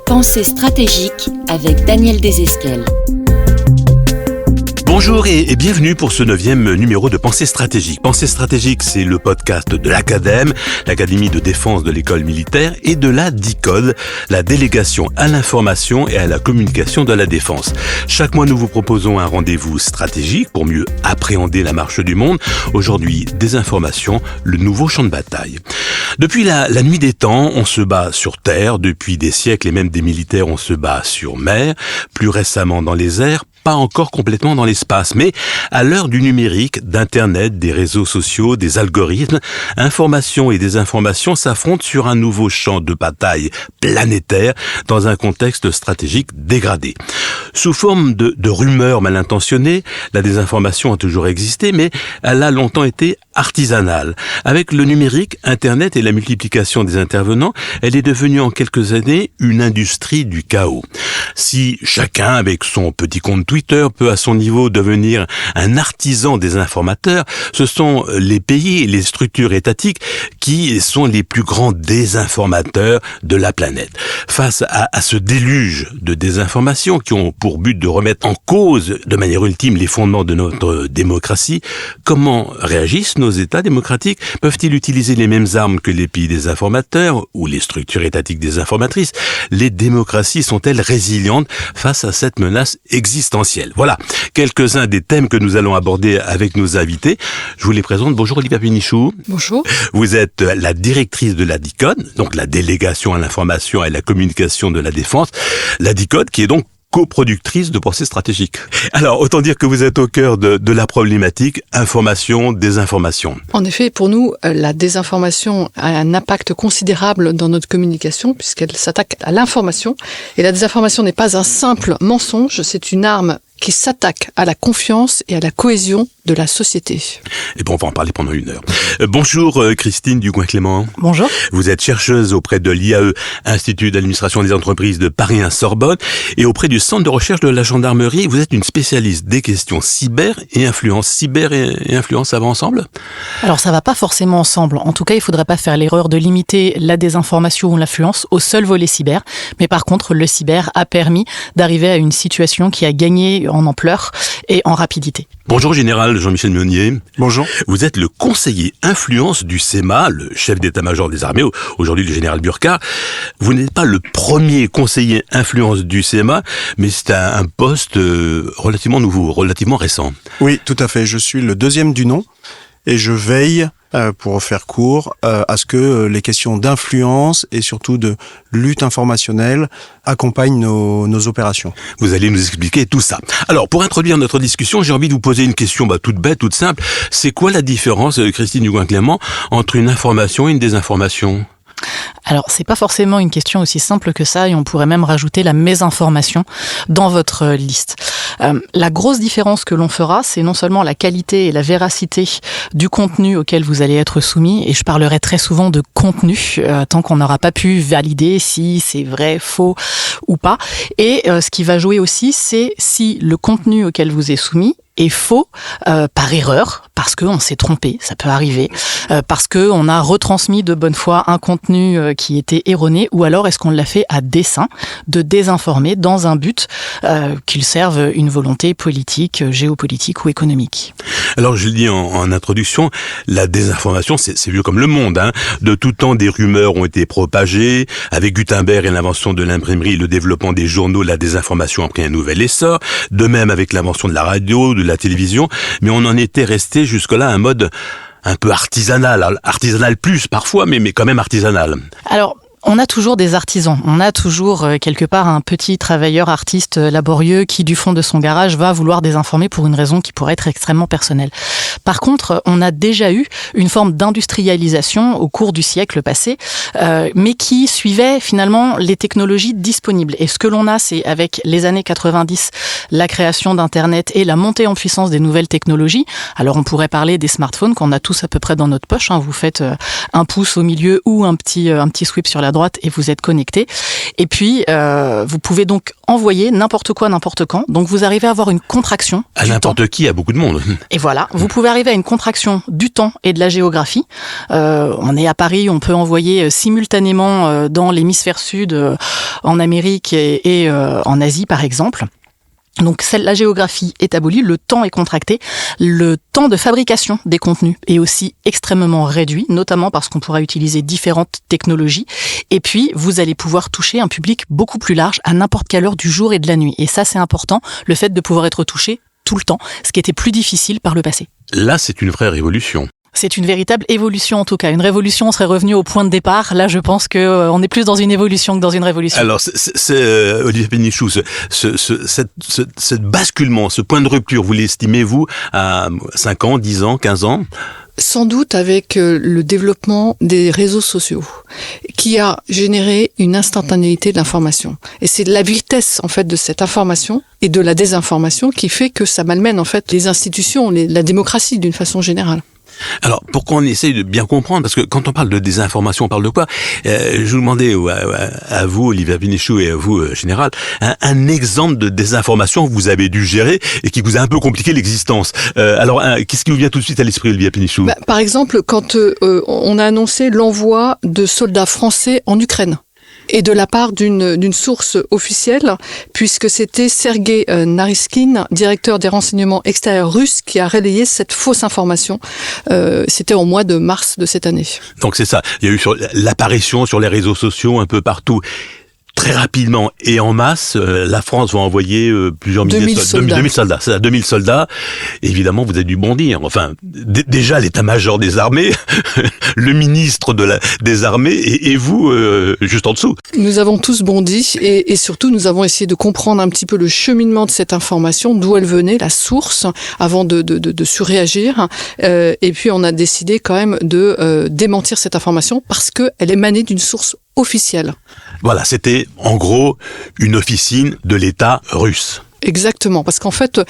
Pensée stratégique avec Daniel Desesquelles. Bonjour et bienvenue pour ce 9e numéro de Pensée stratégique. Pensée stratégique, c'est le podcast de l'Acadème, l'Académie de défense de l'école militaire, et de la DICODE, la délégation à l'information et à la communication de la défense. Chaque mois, nous vous proposons un rendez-vous stratégique pour mieux appréhender la marche du monde. Aujourd'hui, désinformation, le nouveau champ de bataille. Depuis la nuit des temps, on se bat sur terre. Depuis des siècles et même des militaires, on se bat sur mer. Plus récemment dans les airs, pas encore complètement dans l'espace, mais à l'heure du numérique, d'Internet, des réseaux sociaux, des algorithmes, information et désinformation s'affrontent sur un nouveau champ de bataille planétaire dans un contexte stratégique dégradé. Sous forme de rumeurs mal intentionnées, la désinformation a toujours existé, mais elle a longtemps été artisanale. Avec le numérique, Internet et la multiplication des intervenants, elle est devenue en quelques années une industrie du chaos. Si chacun, avec son petit compte Twitter, peut à son niveau devenir un artisan des informateurs, ce sont les pays et les structures étatiques qui sont les plus grands désinformateurs de la planète. Face à ce déluge de désinformation qui ont pour but de remettre en cause de manière ultime les fondements de notre démocratie, comment réagissent nos États démocratiques? Peuvent-ils utiliser les mêmes armes que les pays désinformateurs ou les structures étatiques désinformatrices? Les démocraties sont-elles résilientes face à cette menace existentielle? Voilà quelques-uns des thèmes que nous allons aborder avec nos invités. Je vous les présente. Bonjour Olivia Pénichou. Bonjour. Vous êtes la directrice de la DICODE, donc la délégation à l'information et à la communication de la défense. La DICODE qui est donc coproductrice de Pensée stratégique. Alors, autant dire que vous êtes au cœur de la problématique information, désinformation. En effet, pour nous, la désinformation a un impact considérable dans notre communication puisqu'elle s'attaque à l'information. Et la désinformation n'est pas un simple mensonge, c'est une arme qui s'attaque à la confiance et à la cohésion de la société. Et bon, on va en parler pendant une heure. Bonjour Christine Ducoing-Clément. Bonjour. Vous êtes chercheuse auprès de l'IAE, Institut d'administration des entreprises de Paris 1 Sorbonne, et auprès du Centre de recherche de la gendarmerie. Vous êtes une spécialiste des questions cyber et influence. Cyber et influence, ça va ensemble? Alors ça va pas forcément ensemble. En tout cas, il faudrait pas faire l'erreur de limiter la désinformation ou l'influence au seul volet cyber. Mais par contre, le cyber a permis d'arriver à une situation qui a gagné en ampleur et en rapidité. Bonjour Général Jean-Michel Meunier. Bonjour. Vous êtes le conseiller influence du CEMA, le chef d'état-major des armées, aujourd'hui le général Burkhardt. Vous n'êtes pas le premier conseiller influence du CEMA, mais c'est un poste relativement nouveau, relativement récent. Oui, tout à fait. Je suis le deuxième du nom et je veille, pour faire court, à ce que les questions d'influence et surtout de lutte informationnelle accompagnent nos opérations. Vous allez nous expliquer tout ça. Alors, pour introduire notre discussion, j'ai envie de vous poser une question toute bête, toute simple. C'est quoi la différence, Christine Ducoing-Clément, entre une information et une désinformation ? Alors, c'est pas forcément une question aussi simple que ça et on pourrait même rajouter la mésinformation dans votre liste. La grosse différence que l'on fera, c'est non seulement la qualité et la véracité du contenu auquel vous allez être soumis, et je parlerai très souvent de contenu, tant qu'on n'aura pas pu valider si c'est vrai, faux ou pas. Et ce qui va jouer aussi, c'est si le contenu auquel vous êtes soumis est faux par erreur, parce qu'on s'est trompé, ça peut arriver, parce qu'on a retransmis de bonne foi un contenu qui était erroné, ou alors est-ce qu'on l'a fait à dessein de désinformer dans un but qu'il serve une volonté politique, géopolitique ou économique. Alors je le dis en introduction, la désinformation c'est vieux comme le monde. Hein. De tout temps des rumeurs ont été propagées, avec Gutenberg et l'invention de l'imprimerie, le développement des journaux, la désinformation a pris un nouvel essor, de même avec l'invention de la radio, de la télévision, mais on en était resté jusque-là à un mode un peu artisanal plus parfois, mais quand même artisanal. Alors, on a toujours des artisans, on a toujours quelque part un petit travailleur artiste laborieux qui du fond de son garage va vouloir désinformer pour une raison qui pourrait être extrêmement personnelle. Par contre, on a déjà eu une forme d'industrialisation au cours du siècle passé, mais qui suivait finalement les technologies disponibles. Et ce que l'on a, c'est avec les années 90, la création d'Internet et la montée en puissance des nouvelles technologies. Alors on pourrait parler des smartphones qu'on a tous à peu près dans notre poche. Hein. Vous faites un pouce au milieu ou un petit sweep sur la la droite et vous êtes connecté. Et puis, vous pouvez donc envoyer n'importe quoi, n'importe quand. Donc, vous arrivez à avoir une contraction à du n'importe temps. qui, à beaucoup de monde. Et voilà, vous pouvez arriver à une contraction du temps et de la géographie. On est à Paris, on peut envoyer simultanément dans l'hémisphère sud, en Amérique et en Asie, par exemple. Donc la géographie est abolie, le temps est contracté, le temps de fabrication des contenus est aussi extrêmement réduit, notamment parce qu'on pourra utiliser différentes technologies. Et puis, vous allez pouvoir toucher un public beaucoup plus large à n'importe quelle heure du jour et de la nuit. Et ça, c'est important, le fait de pouvoir être touché tout le temps, ce qui était plus difficile par le passé. Là, c'est une vraie révolution. C'est une véritable évolution en tout cas. Une révolution, on serait revenu au point de départ. Là, je pense que on est plus dans une évolution que dans une révolution. Alors, c'est Olivier Pénichou, ce basculement, ce point de rupture, vous l'estimez, vous, à 5 ans, 10 ans, 15 ans ? Sans doute avec le développement des réseaux sociaux, qui a généré une instantanéité de l'information. Et c'est la vitesse, en fait, de cette information et de la désinformation qui fait que ça malmène, en fait, les institutions, la démocratie d'une façon générale. Alors, pour qu'on essaye de bien comprendre, parce que quand on parle de désinformation, on parle de quoi ? Je vous demandais à vous, Olivier Pénichou, et à vous, Général, un exemple de désinformation que vous avez dû gérer et qui vous a un peu compliqué l'existence. Alors, qu'est-ce qui vous vient tout de suite à l'esprit, Olivier Pénichou ? Par exemple, quand on a annoncé l'envoi de soldats français en Ukraine. Et de la part d'une source officielle, puisque c'était Sergei Naryshkin, directeur des renseignements extérieurs russes, qui a relayé cette fausse information. C'était au mois de mars de cette année. Donc c'est ça, il y a eu l'apparition sur les réseaux sociaux un peu partout. Très rapidement et en masse, la France va envoyer plusieurs milliers de soldats. 2000 soldats. C'est à 2000 soldats. Évidemment, vous avez dû bondir. Enfin, déjà l'état-major des armées, le ministre des armées et vous, juste en dessous. Nous avons tous bondi et surtout, nous avons essayé de comprendre un petit peu le cheminement de cette information, d'où elle venait, la source, avant de surréagir. Et puis, on a décidé quand même de démentir cette information parce qu'elle émanait d'une source officielle. Voilà, c'était en gros une officine de l'État russe. Exactement, parce qu'en fait,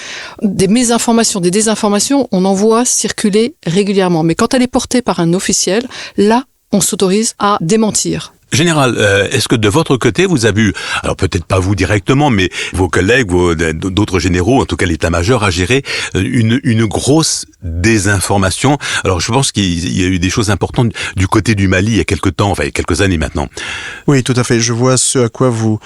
des mésinformations, des désinformations, on en voit circuler régulièrement. Mais quand elle est portée par un officiel, là, on s'autorise à démentir. Général, est-ce que de votre côté, vous avez eu, alors peut-être pas vous directement, mais vos collègues, d'autres généraux, en tout cas l'état-major, a géré une grosse désinformation. Alors je pense qu'il y a eu des choses importantes du côté du Mali il y a quelques temps, enfin il y a quelques années maintenant. Oui, tout à fait. Je vois ce à quoi vous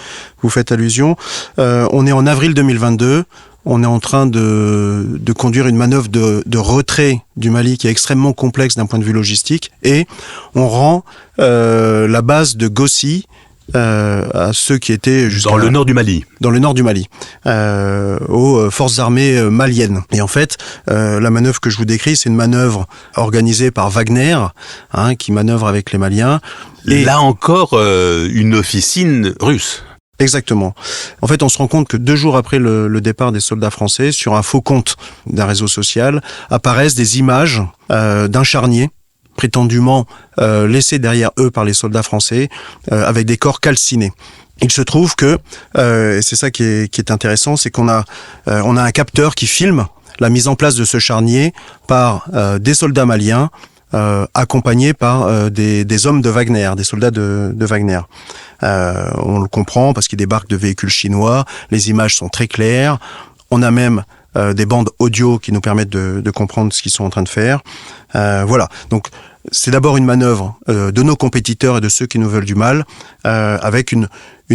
faites allusion. On est en avril 2022. On est en train de conduire une manœuvre de retrait du Mali qui est extrêmement complexe d'un point de vue logistique et on rend la base de Gossi à ceux qui étaient dans le nord du Mali. Dans le nord du Mali, aux forces armées maliennes. Et en fait, la manœuvre que je vous décris, c'est une manœuvre organisée par Wagner, qui manœuvre avec les Maliens. Et là encore, une officine russe. Exactement. En fait, on se rend compte que 2 jours après le départ des soldats français, sur un faux compte d'un réseau social, apparaissent des images d'un charnier, prétendument laissé derrière eux par les soldats français, avec des corps calcinés. Il se trouve que, et c'est ça qui est intéressant, c'est qu'on a un capteur qui filme la mise en place de ce charnier par des soldats maliens, accompagnés par des hommes de Wagner, des soldats de Wagner. On le comprend parce qu'ils débarquent de véhicules chinois, les images sont très claires, on a même des bandes audio qui nous permettent de comprendre ce qu'ils sont en train de faire. Voilà, donc c'est d'abord une manœuvre de nos compétiteurs et de ceux qui nous veulent du mal, avec une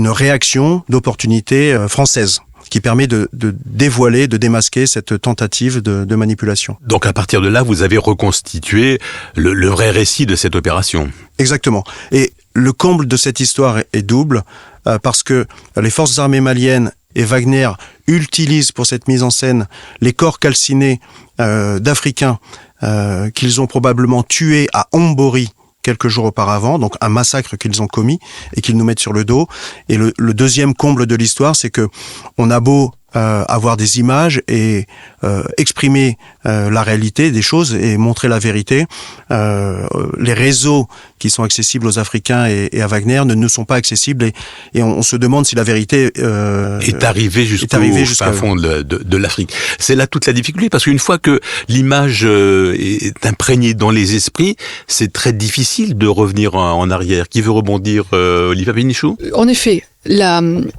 réaction d'opportunité française, qui permet de dévoiler, de démasquer cette tentative de manipulation. Donc à partir de là, vous avez reconstitué le vrai récit de cette opération. Exactement. Et le comble de cette histoire est double, parce que les forces armées maliennes et Wagner utilisent pour cette mise en scène les corps calcinés d'Africains qu'ils ont probablement tués à Ombori quelques jours auparavant, donc un massacre qu'ils ont commis et qu'ils nous mettent sur le dos. Et le deuxième comble de l'histoire, c'est que on a beau avoir des images et exprimer la réalité des choses et montrer la vérité. Les réseaux qui sont accessibles aux Africains et à Wagner ne nous sont pas accessibles et on se demande si la vérité est arrivée jusqu'au fond de l'Afrique. C'est là toute la difficulté, parce qu'une fois que l'image est imprégnée dans les esprits, c'est très difficile de revenir en arrière. Qui veut rebondir, Olivia Benichou ? En effet,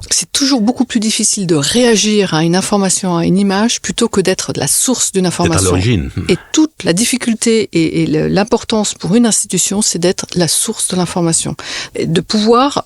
c'est toujours beaucoup plus difficile de réagir à une information, à une image, plutôt que d'être la source d'une information. C'est à l'origine. Et toute la difficulté et l'importance pour une institution, c'est d'être la source de l'information. Et de pouvoir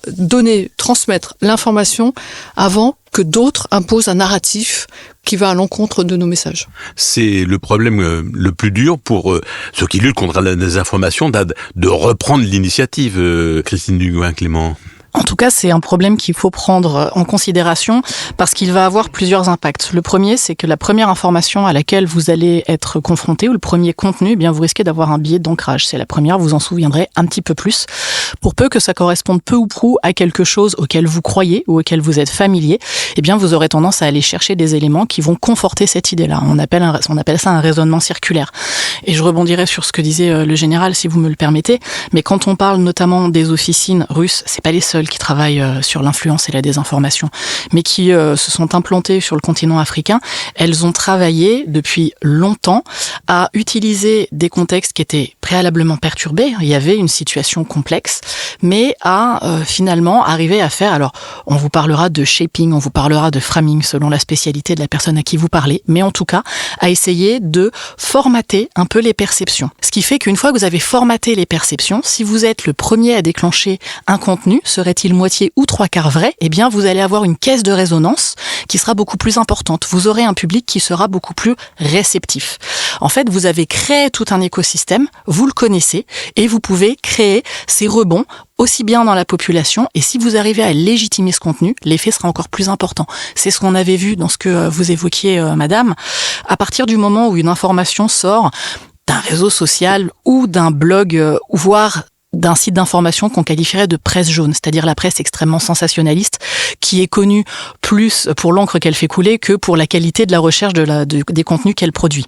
transmettre l'information avant que d'autres imposent un narratif qui va à l'encontre de nos messages. C'est le problème le plus dur pour ceux qui luttent contre la désinformation, de reprendre l'initiative, Christine Dugouin-Clément. En tout cas, c'est un problème qu'il faut prendre en considération parce qu'il va avoir plusieurs impacts. Le premier, c'est que la première information à laquelle vous allez être confronté, ou le premier contenu, eh bien, vous risquez d'avoir un biais d'ancrage. C'est la première, vous en souviendrez un petit peu plus. Pour peu que ça corresponde peu ou prou à quelque chose auquel vous croyez ou auquel vous êtes familier, eh bien, vous aurez tendance à aller chercher des éléments qui vont conforter cette idée-là. On appelle ça un raisonnement circulaire. Et je rebondirai sur ce que disait le général, si vous me le permettez. Mais quand on parle notamment des officines russes, c'est pas les seuls qui travaillent sur l'influence et la désinformation, mais qui se sont implantées sur le continent africain. Elles ont travaillé depuis longtemps à utiliser des contextes qui étaient préalablement perturbés. Il y avait une situation complexe, mais à finalement arriver à faire, alors on vous parlera de shaping, on vous parlera de framing selon la spécialité de la personne à qui vous parlez, mais en tout cas à essayer de formater un peu les perceptions. Ce qui fait qu'une fois que vous avez formaté les perceptions, si vous êtes le premier à déclencher un contenu, serait-il moitié ou trois quarts vrai, eh bien vous allez avoir une caisse de résonance qui sera beaucoup plus importante. Vous aurez un public qui sera beaucoup plus réceptif. En fait, vous avez créé tout un écosystème, vous le connaissez, et vous pouvez créer ces rebonds aussi bien dans la population, et si vous arrivez à légitimer ce contenu, l'effet sera encore plus important. C'est ce qu'on avait vu dans ce que vous évoquiez, madame. À partir du moment où une information sort d'un réseau social ou d'un blog, voire d'un site d'information qu'on qualifierait de presse jaune, c'est-à-dire la presse extrêmement sensationnaliste, qui est connue plus pour l'encre qu'elle fait couler que pour la qualité de la recherche des contenus qu'elle produit.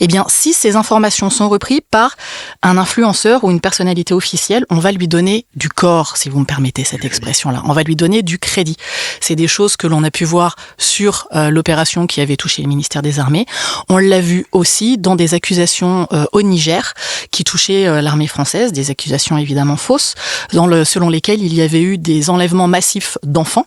Eh bien, si ces informations sont reprises par un influenceur ou une personnalité officielle, on va lui donner du corps, si vous me permettez cette expression-là. On va lui donner du crédit. C'est des choses que l'on a pu voir sur l'opération qui avait touché le ministère des Armées. On l'a vu aussi dans des accusations au Niger qui touchaient l'armée française, des accusations évidemment fausses, selon lesquelles il y avait eu des enlèvements massifs d'enfants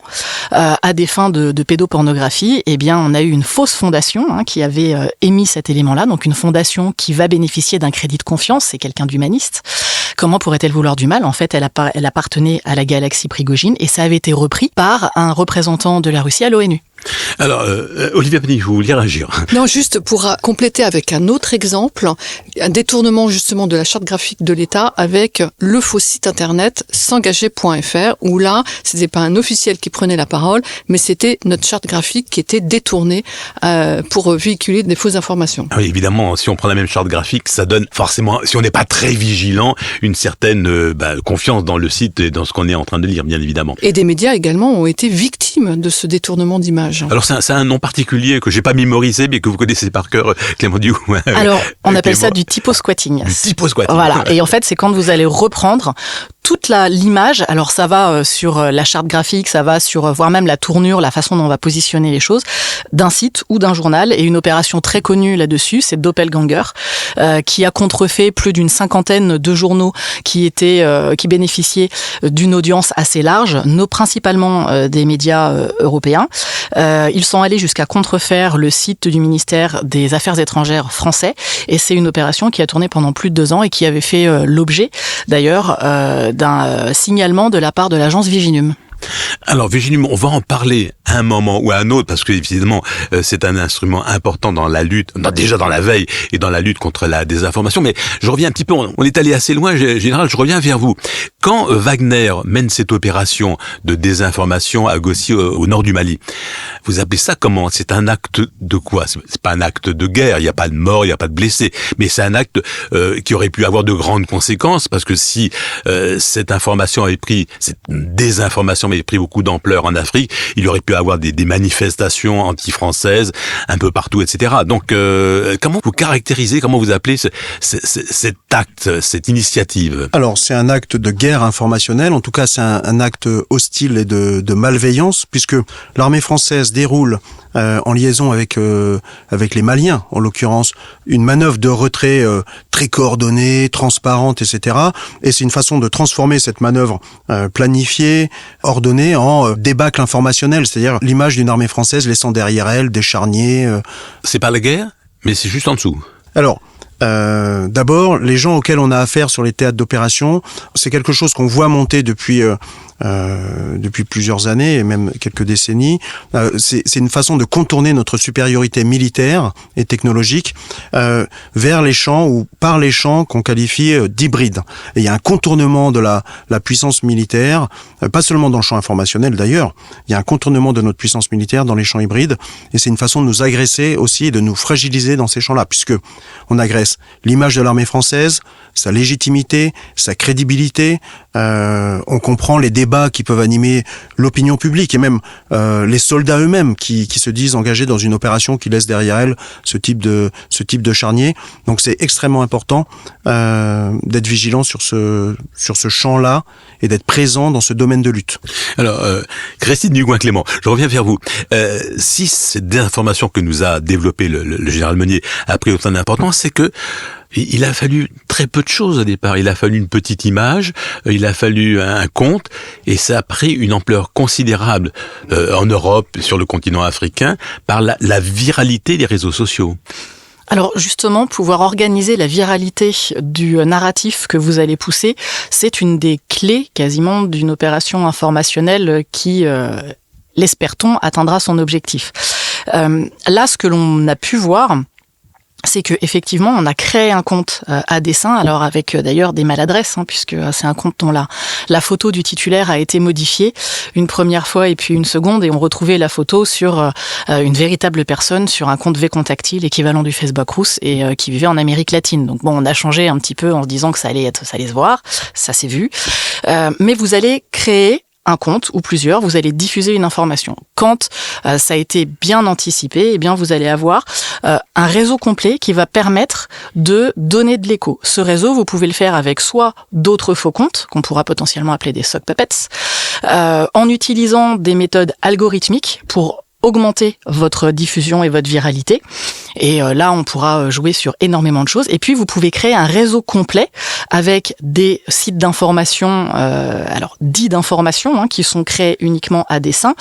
à des fins de pédopornographie. Eh bien, on a eu une fausse fondation qui avait émis cet élément-là, donc une fondation qui va bénéficier d'un crédit de confiance, c'est quelqu'un d'humaniste. Comment pourrait-elle vouloir du mal ? En fait, elle appartenait à la galaxie Prigojine et ça avait été repris par un représentant de la Russie à l'ONU. Alors, Olivia Penny, vous vouliez réagir ? Non, juste pour compléter avec un autre exemple, un détournement justement de la charte graphique de l'État avec le faux site internet s'engager.fr, où là, c'était pas un officiel qui prenait la parole, mais c'était notre charte graphique qui était détournée pour véhiculer des fausses informations. Oui, évidemment, si on prend la même charte graphique, ça donne forcément, si on n'est pas très vigilant, une certaine confiance dans le site et dans ce qu'on est en train de lire, bien évidemment. Et des médias également ont été victimes de ce détournement d'image. Alors c'est un nom particulier que j'ai pas mémorisé mais que vous connaissez par cœur, Clément Dugouin. Alors on appelle ça du typosquatting. Du typosquatting. Voilà. Et en fait c'est quand vous allez reprendre toute l'image, alors ça va sur la charte graphique, ça va sur voire même la tournure, la façon dont on va positionner les choses, d'un site ou d'un journal. Et une opération très connue là-dessus, c'est Doppelganger, qui a contrefait plus d'une cinquantaine de journaux qui bénéficiaient d'une audience assez large, principalement des médias européens. Ils sont allés jusqu'à contrefaire le site du ministère des Affaires étrangères français, et c'est une opération qui a tourné pendant plus de 2 ans et qui avait fait l'objet d'ailleurs d'un signalement de la part de l'agence Viginum. Alors Viginum, on va en parler à un moment ou à un autre parce que évidemment c'est un instrument important dans la lutte, déjà dans la veille et dans la lutte contre la désinformation. Mais je reviens un petit peu, on est allé assez loin, général, je reviens vers vous. Quand Wagner mène cette opération de désinformation à Gossi au nord du Mali, vous appelez ça comment ? C'est un acte de quoi ? C'est pas un acte de guerre, il n'y a pas de mort, il n'y a pas de blessés, mais c'est un acte qui aurait pu avoir de grandes conséquences parce que si cette désinformation avait pris beaucoup d'ampleur en Afrique, il aurait pu avoir avoir des manifestations anti-françaises un peu partout, etc. Donc, comment vous caractérisez, comment vous appelez cet acte, cette initiative? Alors, c'est un acte de guerre informationnelle. En tout cas, c'est un acte hostile et de malveillance, puisque l'armée française déroule en liaison avec les Maliens, en l'occurrence, une manœuvre de retrait très coordonnée, transparente, etc. Et c'est une façon de transformer cette manœuvre planifiée, ordonnée, en débâcle informationnel, c'est-à-dire l'image d'une armée française laissant derrière elle des charniers. C'est pas la guerre, mais c'est juste en dessous. Alors, d'abord, les gens auxquels on a affaire sur les théâtres d'opération, c'est quelque chose qu'on voit monter depuis plusieurs années et même quelques décennies. C'est une façon de contourner notre supériorité militaire et technologique vers les champs ou par les champs qu'on qualifie d'hybrides. Et il y a un contournement de la puissance militaire, pas seulement dans le champ informationnel d'ailleurs, il y a un contournement de notre puissance militaire dans les champs hybrides, et c'est une façon de nous agresser aussi et de nous fragiliser dans ces champs-là, puisque on agresse l'image de l'armée française, sa légitimité, sa crédibilité, on comprend les débats qui peuvent animer l'opinion publique et même les soldats eux-mêmes qui se disent engagés dans une opération qui laisse derrière elle ce type de charnier. Donc c'est extrêmement important d'être vigilant sur ce champ-là et d'être présent dans ce domaine de lutte. Alors, Christine Dugouin-Clément, je reviens vers vous. Si cette désinformation que nous a développée le général Meunier a pris autant d'importance, c'est que il a fallu très peu de choses au départ. Il a fallu une petite image, il a fallu un compte, et ça a pris une ampleur considérable en Europe, sur le continent africain, par la viralité des réseaux sociaux. Alors justement, pouvoir organiser la viralité du narratif que vous allez pousser, c'est une des clés quasiment d'une opération informationnelle qui, l'espère-t-on, atteindra son objectif. Là, ce que l'on a pu voir, c'est que effectivement on a créé un compte à dessein, alors avec d'ailleurs des maladresses, puisque c'est un compte dont la photo du titulaire a été modifiée une première fois et puis une seconde, et on retrouvait la photo sur une véritable personne sur un compte V-Contactile équivalent du Facebook Rousse et qui vivait en Amérique latine. Donc bon, on a changé un petit peu en se disant que ça allait se voir, ça s'est vu, mais vous allez créer un compte ou plusieurs, vous allez diffuser une information. Quand ça a été bien anticipé, eh bien vous allez avoir un réseau complet qui va permettre de donner de l'écho. Ce réseau, vous pouvez le faire avec soit d'autres faux comptes, qu'on pourra potentiellement appeler des sock puppets, en utilisant des méthodes algorithmiques pour augmenter votre diffusion et votre viralité. Et là, on pourra jouer sur énormément de choses. Et puis, vous pouvez créer un réseau complet avec des sites d'information, alors dits d'information, qui sont créés uniquement à dessein,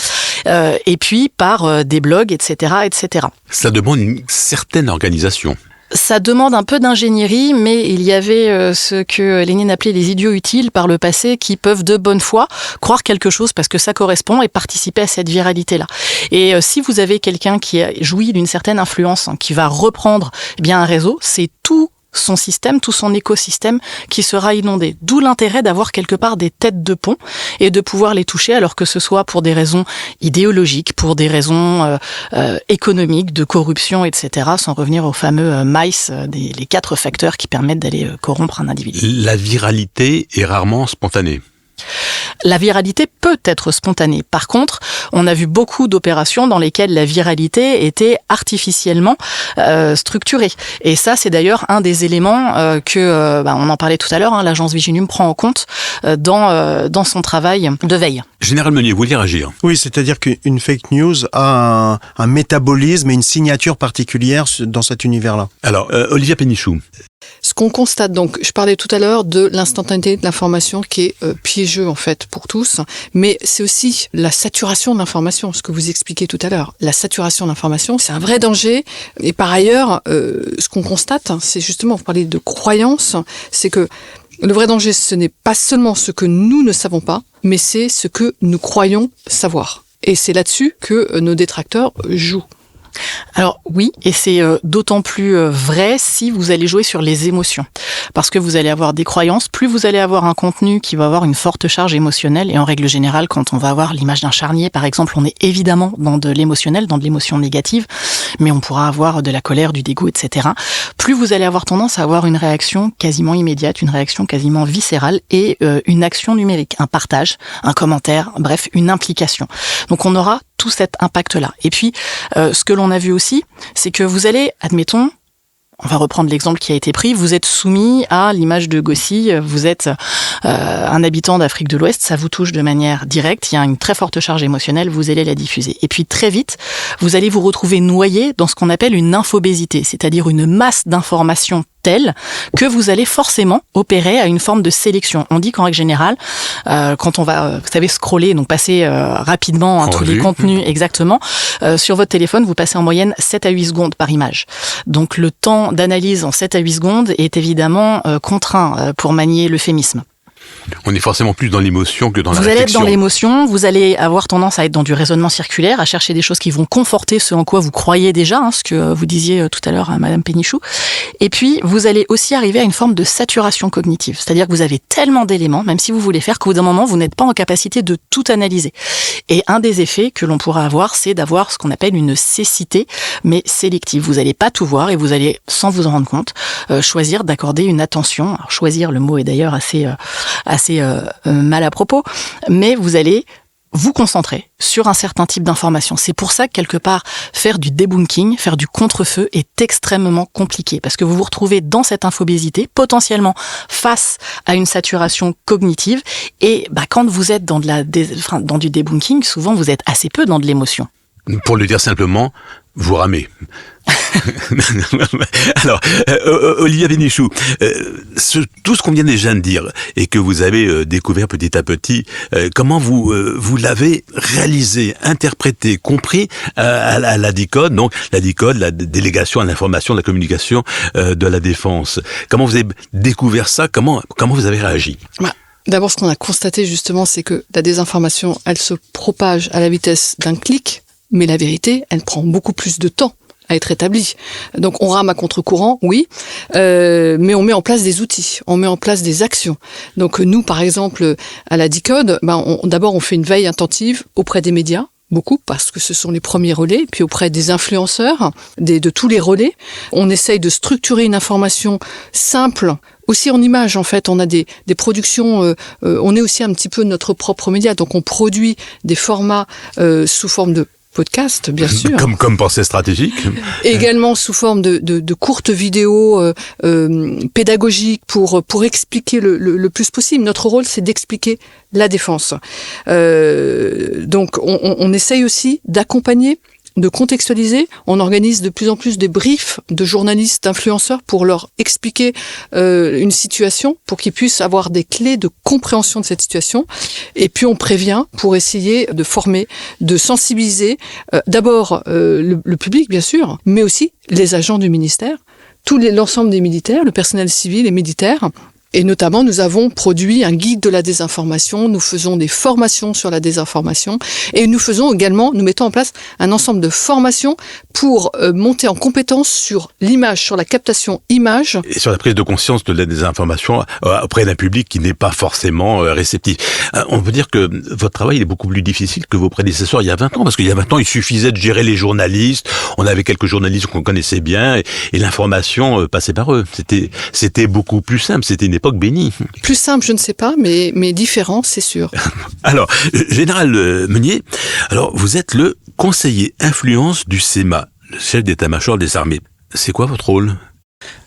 et puis par des blogs, etc., etc. Ça demande une certaine organisation. Ça demande un peu d'ingénierie, mais il y avait ce que Lénine appelait les idiots utiles par le passé qui peuvent de bonne foi croire quelque chose parce que ça correspond et participer à cette viralité-là. Et si vous avez quelqu'un qui jouit d'une certaine influence, qui va reprendre bien un réseau, c'est tout son système, tout son écosystème qui sera inondé. D'où l'intérêt d'avoir quelque part des têtes de pont et de pouvoir les toucher, alors que ce soit pour des raisons idéologiques, pour des raisons économiques, de corruption, etc., sans revenir aux fameux MICE, les 4 facteurs qui permettent d'aller corrompre un individu. La viralité est rarement spontanée. La viralité peut être spontanée. Par contre, on a vu beaucoup d'opérations dans lesquelles la viralité était artificiellement structurée. Et ça, c'est d'ailleurs un des éléments que, on en parlait tout à l'heure, l'agence Viginum prend en compte dans son travail de veille. Général Meunier, vous vouliez réagir? Oui, c'est-à-dire qu'une fake news a un métabolisme et une signature particulière dans cet univers-là. Alors, Olivia Pénichou. Ce qu'on constate, donc, je parlais tout à l'heure de l'instantanéité de l'information qui est piégeux en fait pour tous, mais c'est aussi la saturation de l'information, ce que vous expliquez tout à l'heure. La saturation de l'information, c'est un vrai danger. Et par ailleurs, ce qu'on constate, c'est justement, vous parlez de croyance, c'est que le vrai danger, ce n'est pas seulement ce que nous ne savons pas, mais c'est ce que nous croyons savoir. Et c'est là-dessus que nos détracteurs jouent. Alors oui, et c'est d'autant plus vrai si vous allez jouer sur les émotions. Parce que vous allez avoir des croyances, plus vous allez avoir un contenu qui va avoir une forte charge émotionnelle, et en règle générale, quand on va avoir l'image d'un charnier, par exemple, on est évidemment dans de l'émotionnel, dans de l'émotion négative, mais on pourra avoir de la colère, du dégoût, etc. Plus vous allez avoir tendance à avoir une réaction quasiment immédiate, une réaction quasiment viscérale, et une action numérique, un partage, un commentaire, bref, une implication. Donc on aura tout cet impact-là. Et puis, ce que l'on a vu aussi, c'est que vous allez, admettons, on va reprendre l'exemple qui a été pris, vous êtes soumis à l'image de Gossi, vous êtes un habitant d'Afrique de l'Ouest, ça vous touche de manière directe, il y a une très forte charge émotionnelle, vous allez la diffuser. Et puis très vite, vous allez vous retrouver noyé dans ce qu'on appelle une infobésité, c'est-à-dire une masse d'informations telle que vous allez forcément opérer à une forme de sélection. On dit qu'en règle générale, quand on va, vous savez, scroller, donc passer rapidement entre les contenus, exactement, sur votre téléphone, vous passez en moyenne 7 à 8 secondes par image. Donc le temps d'analyse en 7 à 8 secondes est évidemment contraint pour manier l'euphémisme. On est forcément plus dans l'émotion que dans la réflexion. Vous allez être dans l'émotion, vous allez avoir tendance à être dans du raisonnement circulaire, à chercher des choses qui vont conforter ce en quoi vous croyez déjà, ce que vous disiez tout à l'heure à Madame Pénichou. Et puis, vous allez aussi arriver à une forme de saturation cognitive. C'est-à-dire que vous avez tellement d'éléments, même si vous voulez faire, qu'au bout d'un moment, vous n'êtes pas en capacité de tout analyser. Et un des effets que l'on pourra avoir, c'est d'avoir ce qu'on appelle une cécité, mais sélective. Vous n'allez pas tout voir et vous allez, sans vous en rendre compte, choisir d'accorder une attention. Alors, choisir, le mot est d'ailleurs assez mal à propos, mais vous allez vous concentrer sur un certain type d'information. C'est pour ça que, quelque part, faire du debunking, faire du contre-feu est extrêmement compliqué, parce que vous vous retrouvez dans cette infobésité, potentiellement face à une saturation cognitive, et quand vous êtes dans du debunking, souvent vous êtes assez peu dans de l'émotion. Pour le dire simplement, vous ramez. Alors, Olivia Pénichou, tout ce qu'on vient déjà de dire et que vous avez découvert petit à petit, comment vous l'avez réalisé, interprété, compris à la DICODE, donc la DICODE, la délégation à l'information, de la communication de la défense. Comment vous avez découvert ça? Comment vous avez réagi? D'abord, ce qu'on a constaté justement, c'est que la désinformation, elle se propage à la vitesse d'un clic, mais la vérité, elle prend beaucoup plus de temps à être établie. Donc on rame à contre-courant, oui, mais on met en place des outils, on met en place des actions. Donc nous, par exemple, à la DICODE, d'abord on fait une veille attentive auprès des médias, beaucoup, parce que ce sont les premiers relais, puis auprès des influenceurs, de tous les relais. On essaye de structurer une information simple, aussi en images, en fait. On a des productions, on est aussi un petit peu notre propre média, donc on produit des formats sous forme de podcast, bien sûr. Comme pensée stratégique. Également sous forme de courtes vidéos pédagogiques pour expliquer le plus possible. Notre rôle, c'est d'expliquer la défense. Donc, on essaye aussi d'accompagner, de contextualiser. On organise de plus en plus des briefs de journalistes, d'influenceurs pour leur expliquer une situation, pour qu'ils puissent avoir des clés de compréhension de cette situation. Et puis on prévient pour essayer de former, de sensibiliser d'abord le public, bien sûr, mais aussi les agents du ministère, l'ensemble des militaires, le personnel civil et militaire. Et notamment, nous avons produit un guide de la désinformation, nous faisons des formations sur la désinformation et nous mettons en place un ensemble de formations pour monter en compétence sur l'image, sur la captation image. Et sur la prise de conscience de la désinformation auprès d'un public qui n'est pas forcément réceptif. On peut dire que votre travail est beaucoup plus difficile que vos prédécesseurs il y a 20 ans, parce qu'il y a 20 ans, il suffisait de gérer les journalistes, on avait quelques journalistes qu'on connaissait bien et l'information passait par eux. C'était beaucoup plus simple, c'était une époque bénie. Plus simple, je ne sais pas, mais différent, c'est sûr. Alors, Général Meunier, alors vous êtes le conseiller influence du CEMA, le chef d'état-major des armées. C'est quoi votre rôle ?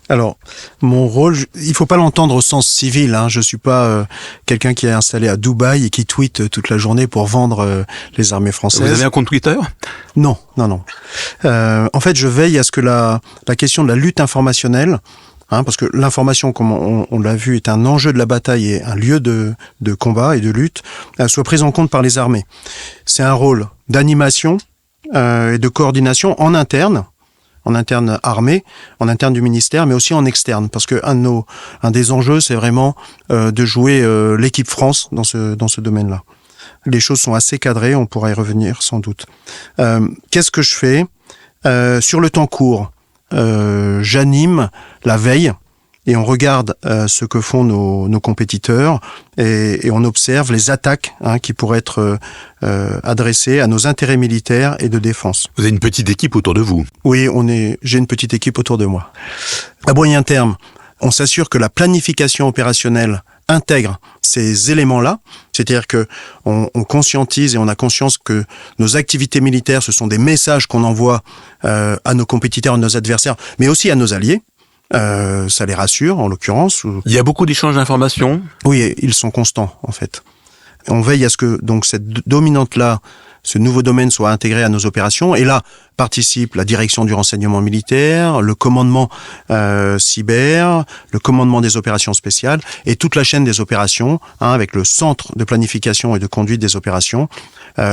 Alors, mon rôle, il faut pas l'entendre au sens civil. Je suis pas quelqu'un qui est installé à Dubaï et qui tweete toute la journée pour vendre les armées françaises. Vous avez un compte Twitter ? Non. En fait, je veille à ce que la question de la lutte informationnelle, parce que l'information, comme on l'a vu, est un enjeu de la bataille et un lieu de combat et de lutte, soit prise en compte par les armées. C'est un rôle d'animation et de coordination en interne armée, en interne du ministère, mais aussi en externe, parce que un des enjeux, c'est vraiment de jouer l'équipe France dans ce domaine-là. Les choses sont assez cadrées, on pourra y revenir sans doute. Qu'est-ce que je fais sur le temps court? J'anime la veille et on regarde ce que font nos compétiteurs et on observe les attaques qui pourraient être adressées à nos intérêts militaires et de défense. Vous avez une petite équipe autour de vous ? Oui, j'ai une petite équipe autour de moi. À moyen terme, on s'assure que la planification opérationnelle intègre ces éléments-là, c'est-à-dire que on conscientise et on a conscience que nos activités militaires, ce sont des messages qu'on envoie à nos compétiteurs, à nos adversaires, mais aussi à nos alliés. Ça les rassure, en l'occurrence. Il y a beaucoup d'échanges d'informations. Oui, ils sont constants, en fait. On veille à ce que donc cette dominante-là, ce nouveau domaine soit intégré à nos opérations. Et là, participe la direction du renseignement militaire, le commandement cyber, le commandement des opérations spéciales et toute la chaîne des opérations, avec le centre de planification et de conduite des opérations,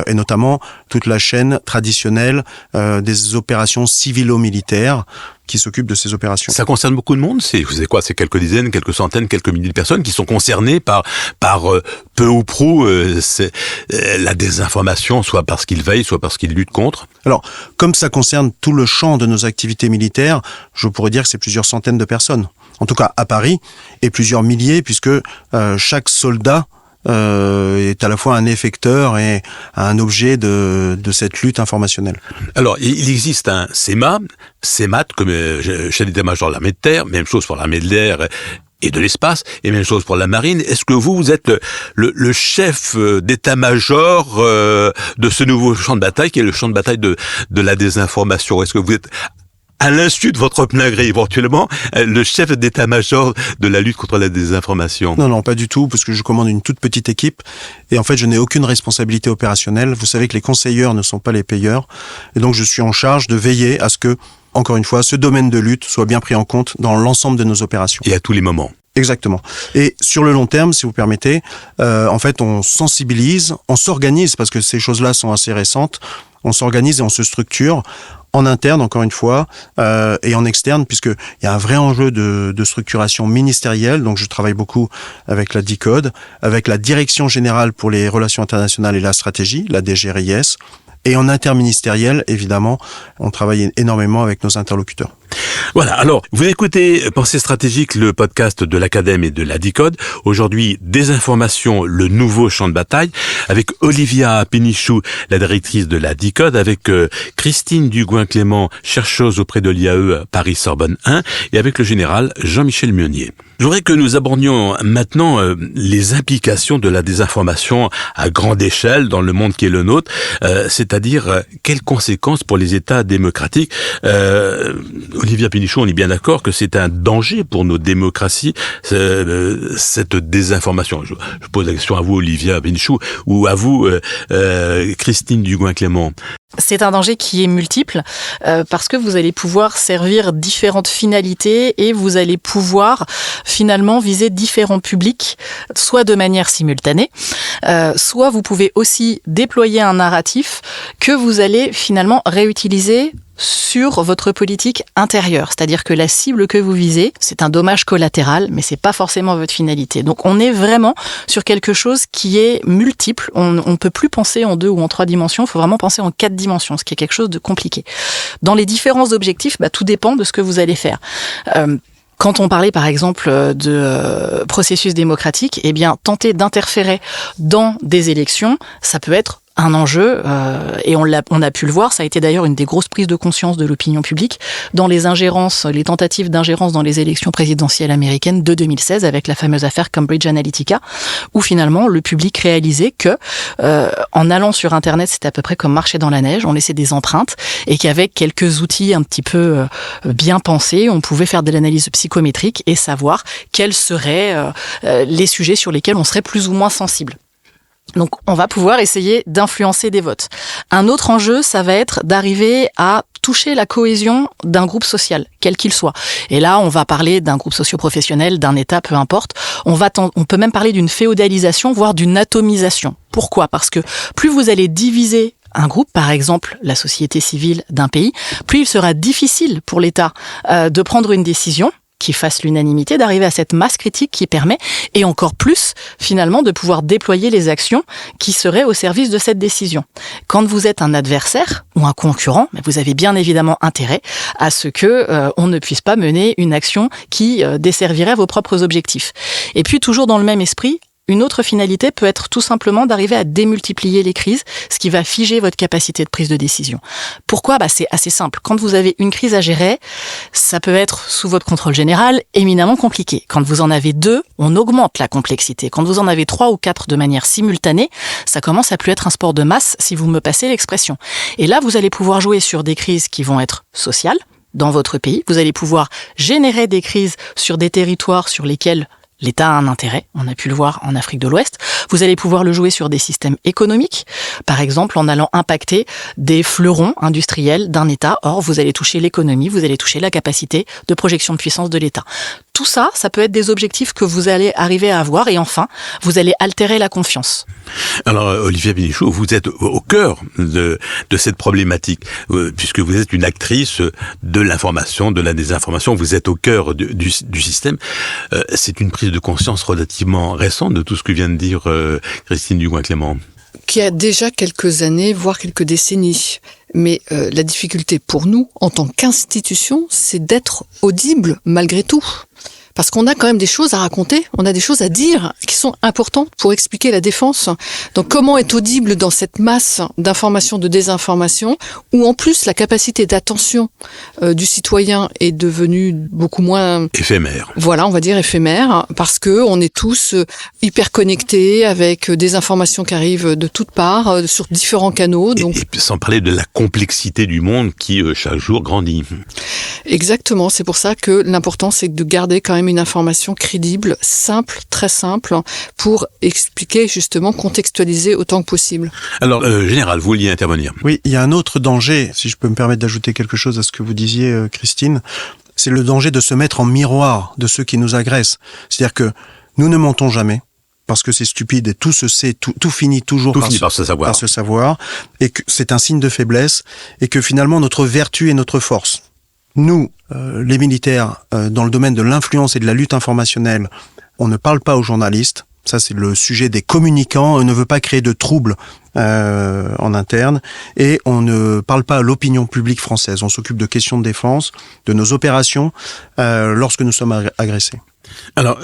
et notamment toute la chaîne traditionnelle des opérations civilo-militaires qui s'occupent de ces opérations. Ça concerne beaucoup de monde. C'est quoi? C'est quelques dizaines, quelques centaines, quelques milliers de personnes qui sont concernées par peu ou prou la désinformation, soit parce qu'ils veillent, soit parce qu'ils luttent contre. Alors, comme ça concerne tout le champ de nos activités militaires, je pourrais dire que c'est plusieurs centaines de personnes. En tout cas, à Paris, et plusieurs milliers, puisque chaque soldat est à la fois un effecteur et un objet de cette lutte informationnelle. Alors, il existe un CEMA, comme chef d'état-major de l'armée de terre, même chose pour l'armée de l'air et de l'espace, et même chose pour la marine. Est-ce que vous êtes le chef d'état-major de ce nouveau champ de bataille, qui est le champ de bataille de la désinformation? Est-ce que vous êtes, à l'insu de votre plein gré éventuellement, le chef d'état-major de la lutte contre la désinformation? Non, pas du tout, parce que je commande une toute petite équipe, et en fait je n'ai aucune responsabilité opérationnelle. Vous savez que les conseilleurs ne sont pas les payeurs, et donc je suis en charge de veiller à ce que, encore une fois, ce domaine de lutte soit bien pris en compte dans l'ensemble de nos opérations. Et à tous les moments. Exactement. Et sur le long terme, si vous permettez, en fait, on sensibilise, on s'organise, parce que ces choses-là sont assez récentes, on s'organise et on se structure en interne, encore une fois, et en externe, puisqu'il y a un vrai enjeu de structuration ministérielle. Donc, je travaille beaucoup avec la DICODE, avec la Direction Générale pour les Relations Internationales et la Stratégie, la DGRIS, et en interministériel, évidemment, on travaille énormément avec nos interlocuteurs. Voilà, alors, vous écoutez Pensée stratégique, le podcast de l'Acadème et de la DICODE. Aujourd'hui, désinformation, le nouveau champ de bataille, avec Olivia Pénichou, la directrice de la DICODE, avec Christine Dugouin-Clément, chercheuse auprès de l'IAE Paris-Sorbonne 1, et avec le général Jean-Michel Meunier. Je voudrais que nous abordions maintenant les implications de la désinformation à grande échelle dans le monde qui est le nôtre, c'est-à-dire quelles conséquences pour les États démocratiques. Olivia Pénichou, on est bien d'accord que c'est un danger pour nos démocraties, cette désinformation. Je pose la question à vous, Olivia Pénichou, ou à vous, Christine Dugouin-Clément. C'est un danger qui est multiple parce que vous allez pouvoir servir différentes finalités et vous allez pouvoir finalement viser différents publics, soit de manière simultanée, soit vous pouvez aussi déployer un narratif que vous allez finalement réutiliser sur votre politique intérieure. C'est-à-dire que la cible que vous visez, c'est un dommage collatéral, mais c'est pas forcément votre finalité. Donc on est vraiment sur quelque chose qui est multiple. On ne peut plus penser en 2 ou en 3 dimensions, il faut vraiment penser en 4 dimensions, ce qui est quelque chose de compliqué. Dans les différents objectifs, tout dépend de ce que vous allez faire. Quand on parlait par exemple de processus démocratique, tenter d'interférer dans des élections, ça peut être un enjeu, et on a pu le voir, ça a été d'ailleurs une des grosses prises de conscience de l'opinion publique dans les tentatives d'ingérence dans les élections présidentielles américaines de 2016 avec la fameuse affaire Cambridge Analytica, où finalement le public réalisait que en allant sur Internet, c'était à peu près comme marcher dans la neige, on laissait des empreintes, et qu'avec quelques outils un petit peu bien pensés, on pouvait faire de l'analyse psychométrique et savoir quels seraient les sujets sur lesquels on serait plus ou moins sensible. Donc, on va pouvoir essayer d'influencer des votes. Un autre enjeu, ça va être d'arriver à toucher la cohésion d'un groupe social, quel qu'il soit. Et là, on va parler d'un groupe socio-professionnel, d'un État, peu importe. On peut même parler d'une féodalisation, voire d'une atomisation. Pourquoi ? Parce que plus vous allez diviser un groupe, par exemple la société civile d'un pays, plus il sera difficile pour l'État de prendre une décision qui fasse l'unanimité, d'arriver à cette masse critique qui permet, et encore plus, finalement, de pouvoir déployer les actions qui seraient au service de cette décision. Quand vous êtes un adversaire ou un concurrent, vous avez bien évidemment intérêt à ce que on ne puisse pas mener une action qui desservirait vos propres objectifs. Et puis, toujours dans le même esprit, Une autre finalité peut être tout simplement d'arriver à démultiplier les crises, ce qui va figer votre capacité de prise de décision. Pourquoi ? C'est assez simple. Quand vous avez une crise à gérer, ça peut être sous votre contrôle général éminemment compliqué. Quand vous en avez 2, on augmente la complexité. Quand vous en avez 3 ou 4 de manière simultanée, ça commence à plus être un sport de masse, si vous me passez l'expression. Et là, vous allez pouvoir jouer sur des crises qui vont être sociales dans votre pays. Vous allez pouvoir générer des crises sur des territoires sur lesquels l'État a un intérêt, on a pu le voir en Afrique de l'Ouest. Vous allez pouvoir le jouer sur des systèmes économiques, par exemple en allant impacter des fleurons industriels d'un État. Or, vous allez toucher l'économie, vous allez toucher la capacité de projection de puissance de l'État. Tout ça, ça peut être des objectifs que vous allez arriver à avoir et enfin, vous allez altérer la confiance. Alors, Olivia Benichou, vous êtes au cœur de cette problématique, puisque vous êtes une actrice de l'information, de la désinformation, vous êtes au cœur du système. C'est une prise de conscience relativement récente de tout ce que vient de dire Christine Dugouin-Clément. Qui a déjà quelques années, voire quelques décennies. Mais la difficulté pour nous, en tant qu'institution, c'est d'être audible malgré tout. Parce qu'on a quand même des choses à raconter, on a des choses à dire qui sont importantes pour expliquer la défense. Donc comment être audible dans cette masse d'informations, de désinformation, où en plus la capacité d'attention du citoyen est devenue beaucoup moins... éphémère. Voilà, on va dire éphémère, parce que on est tous hyper connectés avec des informations qui arrivent de toutes parts, sur différents canaux. Donc... Et sans parler de la complexité du monde qui, chaque jour, grandit. Exactement, c'est pour ça que l'important c'est de garder quand même une information crédible, simple, très simple, pour expliquer justement, contextualiser autant que possible. Alors, Général, vous vouliez intervenir. Oui, il y a un autre danger, si je peux me permettre d'ajouter quelque chose à ce que vous disiez, Christine, c'est le danger de se mettre en miroir de ceux qui nous agressent. C'est-à-dire que nous ne mentons jamais, parce que c'est stupide et tout se sait, tout finit toujours par se savoir, et que c'est un signe de faiblesse, et que finalement notre vertu est notre force. Nous, les militaires, dans le domaine de l'influence et de la lutte informationnelle, on ne parle pas aux journalistes. Ça, c'est le sujet des communicants. On ne veut pas créer de troubles en interne. Et on ne parle pas à l'opinion publique française. On s'occupe de questions de défense, de nos opérations, lorsque nous sommes agressés. Alors,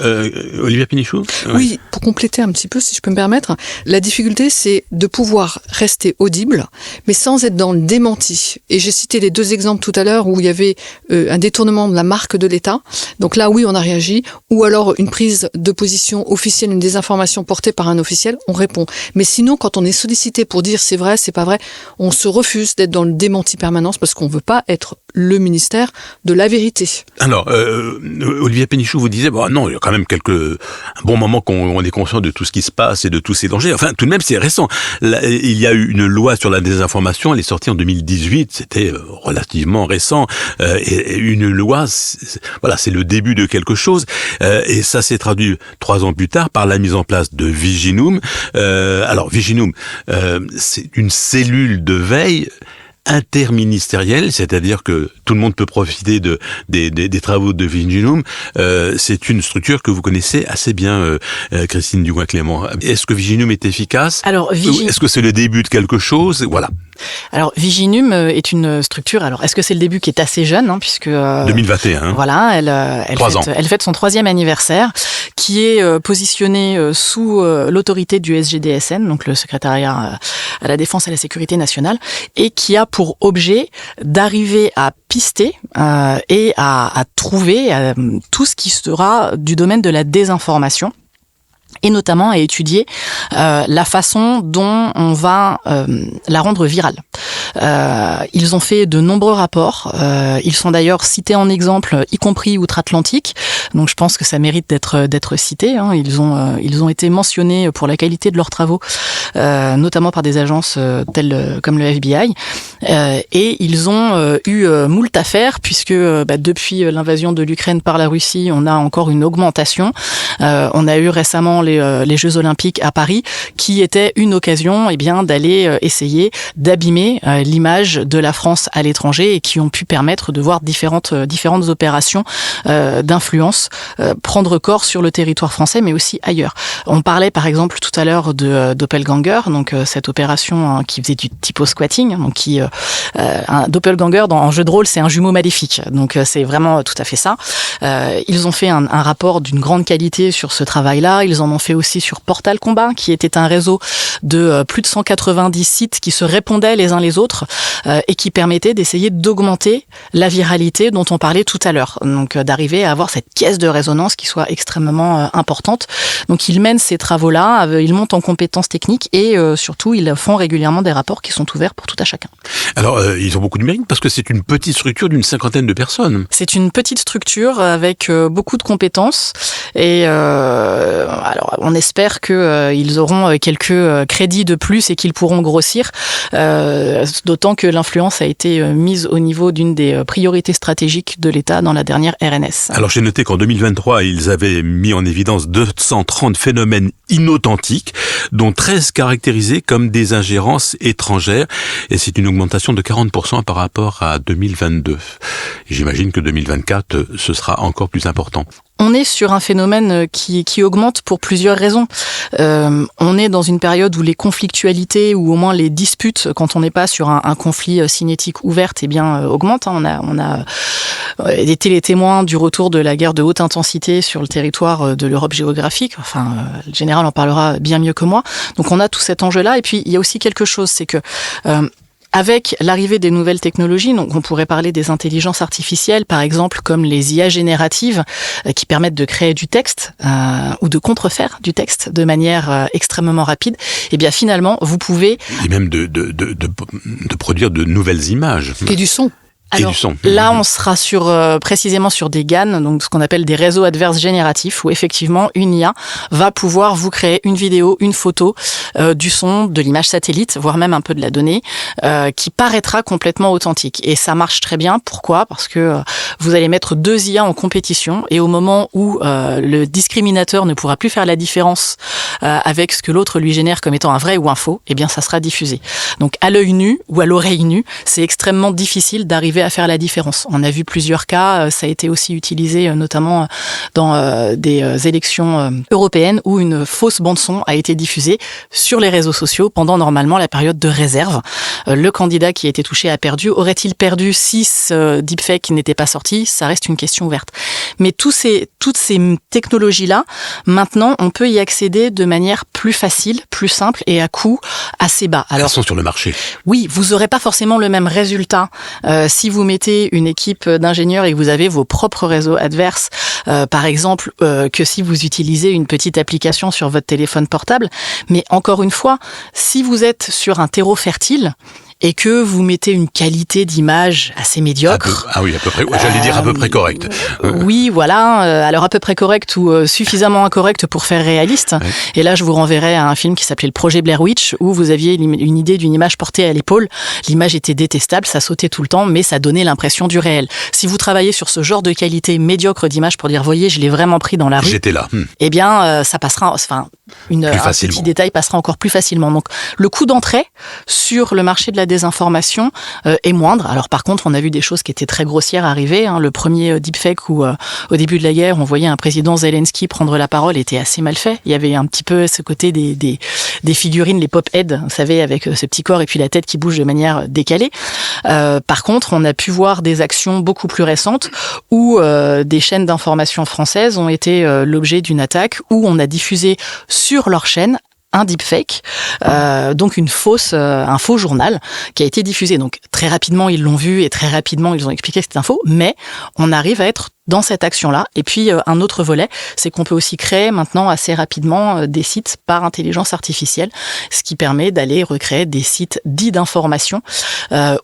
Olivia Benichou ? Oui, pour compléter un petit peu, si je peux me permettre, la difficulté, c'est de pouvoir rester audible, mais sans être dans le démenti. Et j'ai cité les 2 exemples tout à l'heure où il y avait un détournement de la marque de l'État. Donc là, oui, on a réagi. Ou alors une prise de position officielle, une désinformation portée par un officiel, on répond. Mais sinon, quand on est sollicité pour dire c'est vrai, c'est pas vrai, on se refuse d'être dans le démenti permanence parce qu'on veut pas être le ministère de la vérité. Alors, Olivia Benichou vous disait, non, il y a quand même un bon moment qu'on est conscient de tout ce qui se passe et de tous ces dangers. Enfin, tout de même, c'est récent. Là, il y a eu une loi sur la désinformation, elle est sortie en 2018, c'était relativement récent. Et une loi, c'est le début de quelque chose. Et ça s'est traduit 3 ans plus tard par la mise en place de Viginum. Alors, Viginum, c'est une cellule de veille interministériel, c'est-à-dire que tout le monde peut profiter des travaux de Viginum. C'est une structure que vous connaissez assez bien, Christine Dugouin-Clément. Est-ce que Viginum est efficace ? Alors, est-ce que c'est le début de quelque chose ? Voilà. Alors, Viginum est une structure. Alors, est-ce que c'est le début qui est assez jeune, puisque 2021. Voilà, elle fête son 3e anniversaire, qui est positionné sous l'autorité du SGDSN, donc le secrétariat à la défense et à la sécurité nationale, et qui a pour objet d'arriver à pister et à trouver tout ce qui sera du domaine de la désinformation, et notamment à étudier la façon dont on va la rendre virale. Ils ont fait de nombreux rapports. Ils sont d'ailleurs cités en exemple, y compris outre-Atlantique. Donc je pense que ça mérite d'être cité. Ils ont été mentionnés pour la qualité de leurs travaux, notamment par des agences telles comme le FBI. Et ils ont eu moult affaires puisque depuis l'invasion de l'Ukraine par la Russie, on a encore une augmentation. On a eu récemment les Jeux Olympiques à Paris, qui étaient une occasion, d'aller essayer d'abîmer l'image de la France à l'étranger et qui ont pu permettre de voir différentes opérations d'influence prendre corps sur le territoire français, mais aussi ailleurs. On parlait par exemple tout à l'heure de Doppelganger, donc cette opération qui faisait du typo-squatting, donc un doppelganger en jeu de rôle, c'est un jumeau maléfique, donc c'est vraiment tout à fait ça. Ils ont fait un rapport d'une grande qualité sur ce travail-là. Ils en ont fait aussi sur Portal Combat, qui était un réseau de plus de 190 sites qui se répondaient les uns les autres et qui permettait d'essayer d'augmenter la viralité dont on parlait tout à l'heure. Donc d'arriver à avoir cette caisse de résonance qui soit extrêmement importante. Donc ils mènent ces travaux-là, ils montent en compétences techniques et surtout ils font régulièrement des rapports qui sont ouverts pour tout à chacun. Alors ils ont beaucoup de mérite parce que c'est une petite structure d'une 50aine de personnes. C'est une petite structure avec beaucoup de compétences et alors on espère que ils auront quelques crédits de plus et qu'ils pourront grossir, d'autant que l'influence a été mise au niveau d'une des priorités stratégiques de l'État dans la dernière RNS. Alors j'ai noté qu'en 2023, ils avaient mis en évidence 230 phénomènes inauthentiques, dont 13 caractérisés comme des ingérences étrangères, et c'est une augmentation de 40% par rapport à 2022. Et j'imagine que 2024, ce sera encore plus important. On est sur un phénomène qui augmente pour plusieurs raisons. On est dans une période où les conflictualités ou au moins les disputes, quand on n'est pas sur un conflit cinétique ouvert, eh bien augmentent. On a été les témoins du retour de la guerre de haute intensité sur le territoire de l'Europe géographique. Enfin, le général en parlera bien mieux que moi. Donc on a tout cet enjeu-là. Et puis il y a aussi quelque chose, c'est que avec l'arrivée des nouvelles technologies, donc on pourrait parler des intelligences artificielles, par exemple, comme les IA génératives, qui permettent de créer du texte ou de contrefaire du texte de manière extrêmement rapide. Et bien finalement, vous pouvez et même de produire de nouvelles images et du son. Alors, là, on sera précisément sur des GAN, donc ce qu'on appelle des réseaux adverses génératifs, où effectivement une IA va pouvoir vous créer une vidéo, une photo, du son, de l'image satellite, voire même un peu de la donnée, qui paraîtra complètement authentique. Et ça marche très bien. Pourquoi ? Parce que vous allez mettre deux IA en compétition, et au moment où le discriminateur ne pourra plus faire la différence avec ce que l'autre lui génère comme étant un vrai ou un faux, eh bien ça sera diffusé. Donc à l'œil nu ou à l'oreille nue, c'est extrêmement difficile d'arriver à faire la différence. On a vu plusieurs cas, ça a été aussi utilisé notamment dans des élections européennes où une fausse bande-son a été diffusée sur les réseaux sociaux pendant normalement la période de réserve. Le candidat qui a été touché a perdu. Aurait-il perdu si ce deepfake n'était pas sorti ? Ça reste une question ouverte. Mais toutes ces technologies-là, maintenant, on peut y accéder de manière plus facile, plus simple et à coût assez bas. Alors, elles sont sur le marché. Oui, vous n'aurez pas forcément le même résultat si vous mettez une équipe d'ingénieurs et que vous avez vos propres réseaux adverses, par exemple, que si vous utilisez une petite application sur votre téléphone portable. Mais encore une fois, si vous êtes sur un terreau fertile, et que vous mettez une qualité d'image assez médiocre. Ah oui, à peu près. J'allais dire à peu près correcte. Oui, voilà. Alors à peu près correcte ou suffisamment incorrecte pour faire réaliste. Ouais. Et là, je vous renverrai à un film qui s'appelait Le Projet Blair Witch, où vous aviez une idée d'une image portée à l'épaule. L'image était détestable, ça sautait tout le temps, mais ça donnait l'impression du réel. Si vous travaillez sur ce genre de qualité médiocre d'image pour dire, voyez, je l'ai vraiment pris dans la rue. J'étais là. Eh bien, ça passera. Enfin, un petit détail passera encore plus facilement. Donc, le coût d'entrée sur le marché de la désinformation est moindre. Alors par contre, on a vu des choses qui étaient très grossières arriver. Le premier deepfake où au début de la guerre, on voyait un président Zelensky prendre la parole était assez mal fait. Il y avait un petit peu ce côté des figurines, les pop-heads, vous savez, avec ce petit corps et puis la tête qui bouge de manière décalée. Par contre, on a pu voir des actions beaucoup plus récentes où des chaînes d'information françaises ont été l'objet d'une attaque où on a diffusé sur leur chaîne un deepfake, donc un faux journal qui a été diffusé. Donc très rapidement ils l'ont vu et très rapidement ils ont expliqué que c'était un faux, mais on arrive à être dans cette action-là. Et puis un autre volet, c'est qu'on peut aussi créer maintenant assez rapidement des sites par intelligence artificielle, ce qui permet d'aller recréer des sites dits d'information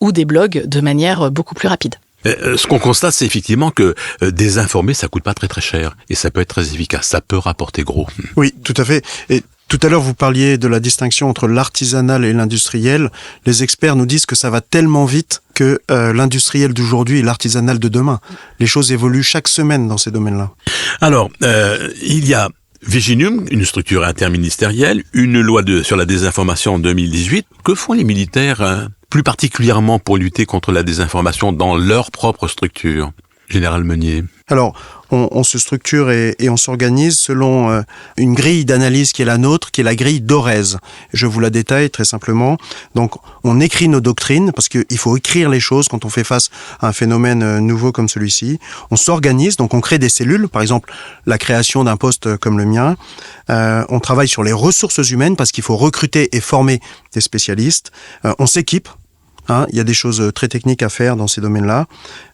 ou des blogs de manière beaucoup plus rapide. Ce qu'on constate, c'est effectivement que désinformer, ça coûte pas très très cher et ça peut être très efficace, ça peut rapporter gros. Oui, tout à fait. Et tout à l'heure, vous parliez de la distinction entre l'artisanal et l'industriel. Les experts nous disent que ça va tellement vite que l'industriel d'aujourd'hui est l'artisanal de demain. Les choses évoluent chaque semaine dans ces domaines-là. Alors, il y a Viginum, une structure interministérielle, une loi sur la désinformation en 2018. Que font les militaires plus particulièrement pour lutter contre la désinformation dans leur propre structure? Général Meunier. Alors, on se structure et on s'organise selon une grille d'analyse qui est la nôtre, qui est la grille d'Orez. Je vous la détaille très simplement. Donc, on écrit nos doctrines, parce qu'il faut écrire les choses quand on fait face à un phénomène nouveau comme celui-ci. On s'organise, donc on crée des cellules, par exemple la création d'un poste comme le mien. On travaille sur les ressources humaines, parce qu'il faut recruter et former des spécialistes. On s'équipe. Il y a des choses très techniques à faire dans ces domaines-là.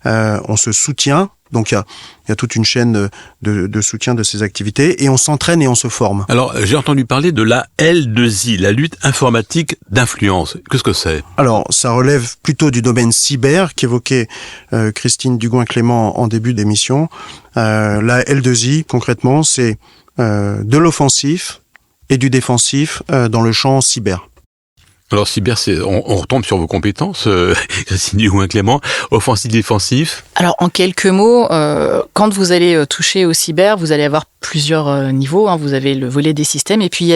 On se soutient. Donc il y a toute une chaîne de soutien de ces activités et on s'entraîne et on se forme. Alors j'ai entendu parler de la L2I, la lutte informatique d'influence. Qu'est-ce que c'est? Alors ça relève plutôt du domaine cyber qu'évoquait Christine Dugouin-Clément en début d'émission. La L2I concrètement c'est de l'offensif et du défensif dans le champ cyber. Alors cyber, on retombe sur vos compétences, Christine Dugouin-Clément, offensif, défensif. Alors en quelques mots, quand vous allez toucher au cyber, vous allez avoir plusieurs niveaux. Vous avez le volet des systèmes et puis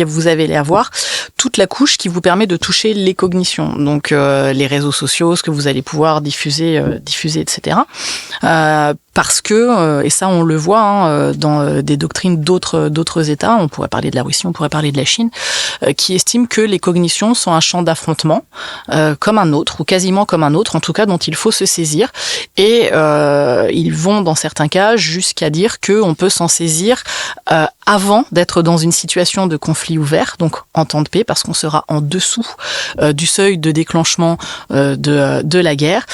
vous allez avoir toute la couche qui vous permet de toucher les cognitions. Donc les réseaux sociaux, ce que vous allez pouvoir diffuser, etc. Parce que, et ça on le voit dans des doctrines d'autres États, on pourrait parler de la Russie, on pourrait parler de la Chine, qui estiment que les cognitions sont un champ d'affrontement comme un autre, ou quasiment comme un autre, en tout cas dont il faut se saisir. Et ils vont dans certains cas jusqu'à dire qu'on peut s'en saisir avant d'être dans une situation de conflit ouvert, donc en temps de paix, parce qu'on sera en dessous du seuil de déclenchement de la guerre.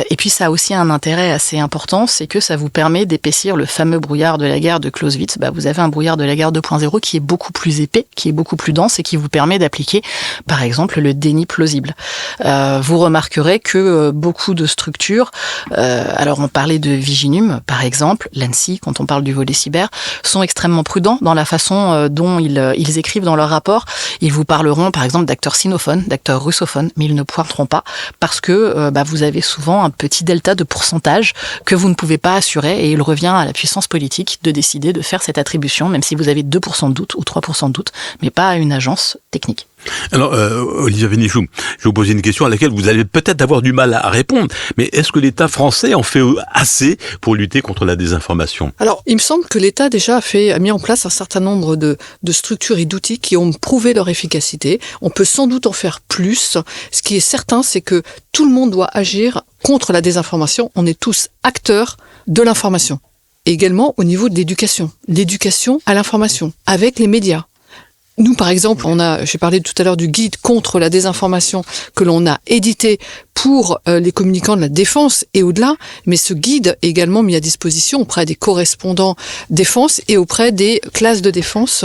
Et puis ça a aussi un intérêt assez important, c'est que ça vous permet d'épaissir le fameux brouillard de la guerre de Clausewitz. Vous avez un brouillard de la guerre 2.0 qui est beaucoup plus épais, qui est beaucoup plus dense et qui vous permet d'appliquer, par exemple, le déni plausible. Vous remarquerez que beaucoup de structures, alors on parlait de Viginum, par exemple, l'ANSSI, quand on parle du volet cyber, sont extrêmement prudents dans la façon dont ils écrivent dans leur rapport. Ils vous parleront, par exemple, d'acteurs sinophones, d'acteurs russophones, mais ils ne pointeront pas parce que vous avez souvent un petit delta de pourcentage que vous ne pouvez pas assurer et il revient à la puissance politique de décider de faire cette attribution, même si vous avez 2% de doute ou 3% de doute, mais pas à une agence technique. Alors, Olivier Vénichou, je vais vous poser une question à laquelle vous allez peut-être avoir du mal à répondre, mais est-ce que l'État français en fait assez pour lutter contre la désinformation? Alors, il me semble que l'État déjà a mis en place un certain nombre de structures et d'outils qui ont prouvé leur efficacité. On peut sans doute en faire plus. Ce qui est certain, c'est que tout le monde doit agir contre la désinformation. On est tous acteurs de l'information. Et également au niveau de l'éducation à l'information, avec les médias. Nous, par exemple, j'ai parlé tout à l'heure du guide contre la désinformation que l'on a édité pour les communicants de la défense et au-delà, mais ce guide est également mis à disposition auprès des correspondants défense et auprès des classes de défense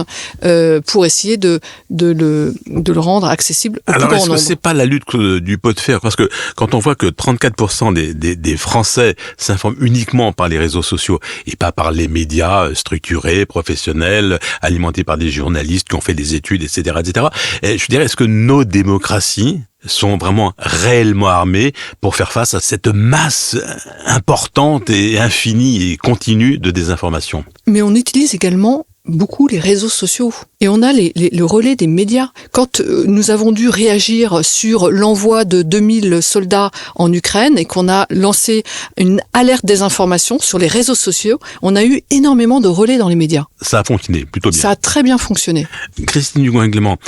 pour essayer de le rendre accessible au plus grand nombre. Alors, est-ce que c'est pas la lutte du pot de fer? Parce que quand on voit que 34% des Français s'informent uniquement par les réseaux sociaux et pas par les médias structurés, professionnels, alimentés par des journalistes qui ont fait des études, etc., etc. Et je dirais, est-ce que nos démocraties sont vraiment réellement armées pour faire face à cette masse importante et infinie et continue de désinformation? Mais on utilise également beaucoup les réseaux sociaux. Et on a le relais des médias. Quand nous avons dû réagir sur l'envoi de 2000 soldats en Ukraine et qu'on a lancé une alerte désinformation sur les réseaux sociaux, on a eu énormément de relais dans les médias. Ça a fonctionné plutôt bien. Ça a très bien fonctionné. Christine Dugouin-Clément,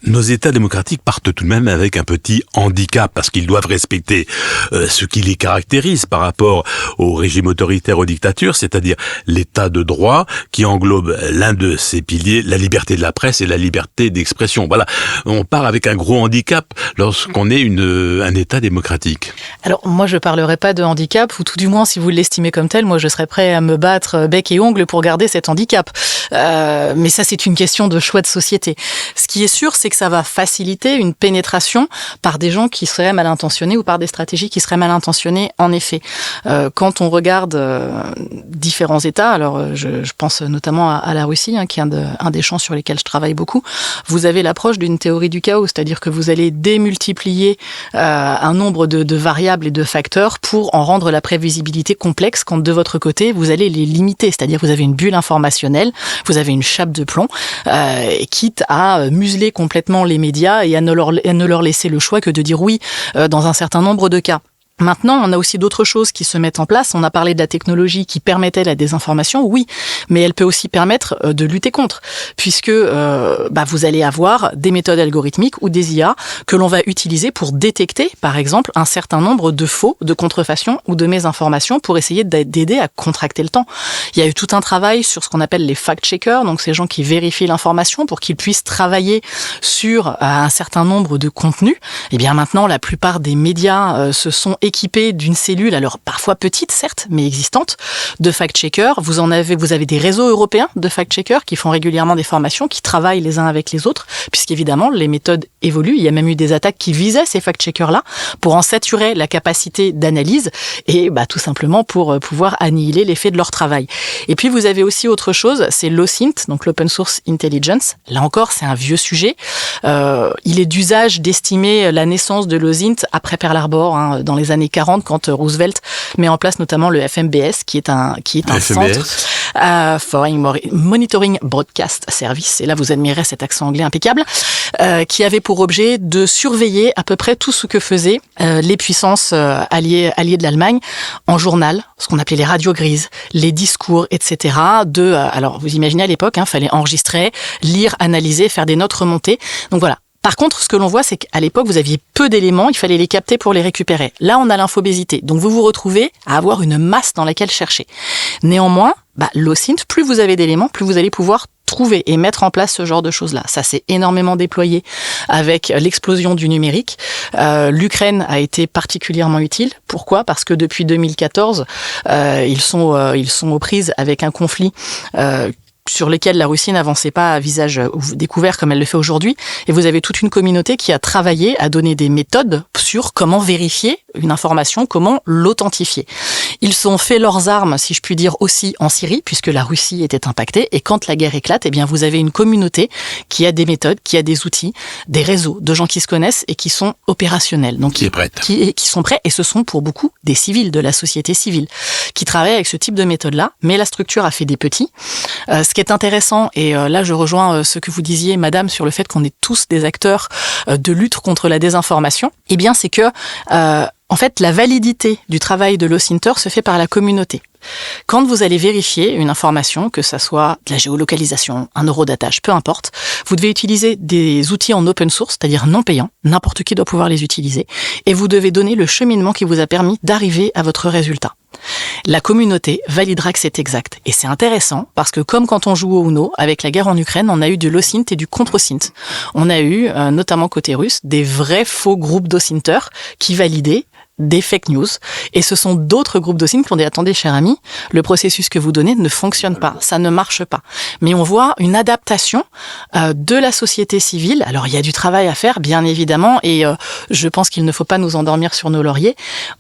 nos États démocratiques partent tout de même avec un petit handicap parce qu'ils doivent respecter ce qui les caractérise par rapport au régime autoritaire, aux dictatures, c'est-à-dire l'état de droit qui englobe l'un de ses piliers, la liberté de la presse et la liberté d'expression. Voilà, on part avec un gros handicap lorsqu'on est un État démocratique. Alors moi je parlerai pas de handicap, ou tout du moins si vous l'estimez comme tel, moi je serais prêt à me battre bec et ongles pour garder cet handicap. Mais ça c'est une question de choix de société. Ce qui est sûr, c'est que ça va faciliter une pénétration par des gens qui seraient mal intentionnés ou par des stratégies qui seraient mal intentionnées en effet. Quand on regarde différents États, alors je pense notamment à la Russie, qui est un des champs sur lesquels je travaille beaucoup, vous avez l'approche d'une théorie du chaos, c'est-à-dire que vous allez démultiplier un nombre de variables et de facteurs pour en rendre la prévisibilité complexe, quand de votre côté, vous allez les limiter, c'est-à-dire que vous avez une bulle informationnelle, vous avez une chape de plomb, quitte à museler complètement les médias et à ne leur laisser le choix que de dire oui dans un certain nombre de cas. Maintenant, on a aussi d'autres choses qui se mettent en place. On a parlé de la technologie qui permettait la désinformation, oui, mais elle peut aussi permettre de lutter contre, puisque vous allez avoir des méthodes algorithmiques ou des IA que l'on va utiliser pour détecter, par exemple, un certain nombre de faux, de contrefaçons ou de mésinformations pour essayer d'aider à contracter le temps. Il y a eu tout un travail sur ce qu'on appelle les fact-checkers, donc ces gens qui vérifient l'information pour qu'ils puissent travailler sur un certain nombre de contenus. Et bien maintenant, la plupart des médias se sont équipés d'une cellule, alors parfois petite certes, mais existante, de fact-checkers. Vous avez des réseaux européens de fact-checkers qui font régulièrement des formations, qui travaillent les uns avec les autres, puisqu'évidemment les méthodes évoluent. Il y a même eu des attaques qui visaient ces fact-checkers-là pour en saturer la capacité d'analyse et tout simplement pour pouvoir annihiler l'effet de leur travail. Et puis vous avez aussi autre chose, c'est l'OSINT, donc l'Open Source Intelligence. Là encore, c'est un vieux sujet. Il est d'usage d'estimer la naissance de l'OSINT après Pearl Harbor, dans les années 40, quand Roosevelt met en place notamment le FMBS, qui est un centre Foreign Monitoring Broadcast Service. Et là, vous admirez cet accent anglais impeccable, qui avait pour objet de surveiller à peu près tout ce que faisaient les puissances alliées de l'Allemagne en journal, ce qu'on appelait les radios grises, les discours, etc. Alors, vous imaginez à l'époque, fallait enregistrer, lire, analyser, faire des notes remontées. Donc voilà. Par contre, ce que l'on voit, c'est qu'à l'époque, vous aviez peu d'éléments, il fallait les capter pour les récupérer. Là, on a l'infobésité. Donc, vous vous retrouvez à avoir une masse dans laquelle chercher. Néanmoins, l'OSINT, plus vous avez d'éléments, plus vous allez pouvoir trouver et mettre en place ce genre de choses-là. Ça s'est énormément déployé avec l'explosion du numérique. L'Ukraine a été particulièrement utile. Pourquoi ? Parce que depuis 2014, ils sont aux prises avec un conflit sur lesquels la Russie n'avançait pas à visage découvert comme elle le fait aujourd'hui. Et vous avez toute une communauté qui a travaillé à donner des méthodes sur comment vérifier une information, comment l'authentifier. Ils ont fait leurs armes, si je puis dire, aussi en Syrie, puisque la Russie était impactée. Et quand la guerre éclate, vous avez une communauté qui a des méthodes, qui a des outils, des réseaux de gens qui se connaissent et qui sont opérationnels. Donc, qui est prête. Qui sont prêts. Et ce sont pour beaucoup des civils, de la société civile, qui travaillent avec ce type de méthode-là. Mais la structure a fait des petits. Ce qui est intéressant, et là je rejoins ce que vous disiez, madame, sur le fait qu'on est tous des acteurs de lutte contre la désinformation, c'est que en fait, la validité du travail de l'OSINTer se fait par la communauté. Quand vous allez vérifier une information, que ça soit de la géolocalisation, un eurodatage, peu importe, vous devez utiliser des outils en open source, c'est-à-dire non payants, n'importe qui doit pouvoir les utiliser, et vous devez donner le cheminement qui vous a permis d'arriver à votre résultat. La communauté validera que c'est exact. Et c'est intéressant parce que comme quand on joue au Uno, avec la guerre en Ukraine, on a eu de l'OSINT et du contre-OSINT. On a eu, notamment côté russe, des vrais faux groupes d'OSINTers qui validaient des fake news. Et ce sont d'autres groupes d'OSINT qui ont dit « Attendez, cher ami, le processus que vous donnez ne fonctionne pas, ça ne marche pas. » Mais on voit une adaptation de la société civile. Alors, il y a du travail à faire, bien évidemment, et je pense qu'il ne faut pas nous endormir sur nos lauriers.